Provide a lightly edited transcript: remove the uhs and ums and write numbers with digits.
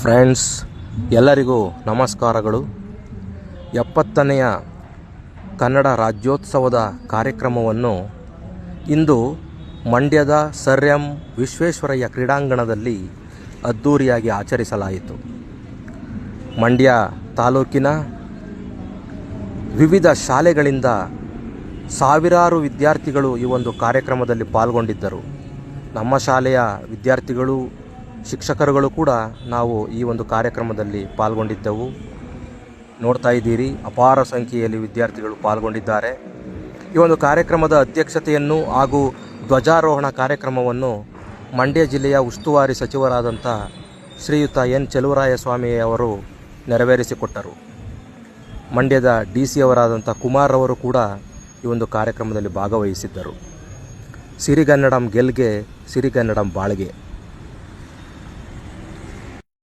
Friends, ಎಲ್ಲರಿಗೂ ನಮಸ್ಕಾರಗಳು. 70ನೆಯ ಕನ್ನಡ ರಾಜ್ಯೋತ್ಸವದ ಕಾರ್ಯಕ್ರಮವನ್ನು ಇಂದು ಮಂಡ್ಯದ ಸರ್ ಎಂ ವಿಶ್ವೇಶ್ವರಯ್ಯ ಕ್ರೀಡಾಂಗಣದಲ್ಲಿ ಅದ್ಧೂರಿಯಾಗಿ ಆಚರಿಸಲಾಯಿತು. ಮಂಡ್ಯ ತಾಲೂಕಿನ ವಿವಿಧ ಶಾಲೆಗಳಿಂದ ಸಾವಿರಾರು ವಿದ್ಯಾರ್ಥಿಗಳು ಈ ಒಂದು ಕಾರ್ಯಕ್ರಮದಲ್ಲಿ ಪಾಲ್ಗೊಂಡಿದ್ದರು. ನಮ್ಮ ಶಾಲೆಯ ವಿದ್ಯಾರ್ಥಿಗಳು, ಶಿಕ್ಷಕರುಗಳು ಕೂಡ ನಾವು ಈ ಒಂದು ಕಾರ್ಯಕ್ರಮದಲ್ಲಿ ಪಾಲ್ಗೊಂಡಿದ್ದೆವು. ನೋಡ್ತಾ ಇದ್ದೀರಿ, ಅಪಾರ ಸಂಖ್ಯೆಯಲ್ಲಿ ವಿದ್ಯಾರ್ಥಿಗಳು ಪಾಲ್ಗೊಂಡಿದ್ದಾರೆ. ಈ ಒಂದು ಕಾರ್ಯಕ್ರಮದ ಅಧ್ಯಕ್ಷತೆಯನ್ನು ಹಾಗೂ ಧ್ವಜಾರೋಹಣ ಕಾರ್ಯಕ್ರಮವನ್ನು ಮಂಡ್ಯ ಜಿಲ್ಲೆಯ ಉಸ್ತುವಾರಿ ಸಚಿವರಾದಂಥ ಶ್ರೀಯುತ ಎನ್ ಚೆಲುವರಾಯಸ್ವಾಮಿ ಅವರು ನೆರವೇರಿಸಿಕೊಟ್ಟರು. ಮಂಡ್ಯದ DC ಅವರಾದಂಥ ಕುಮಾರ್ ಅವರು ಕೂಡ ಈ ಒಂದು ಕಾರ್ಯಕ್ರಮದಲ್ಲಿ ಭಾಗವಹಿಸಿದ್ದರು. ಸಿರಿಗನ್ನಡಂ ಗೆಲ್ಗೆ, ಸಿರಿಗನ್ನಡಂ ಬಾಳ್ಗೆ.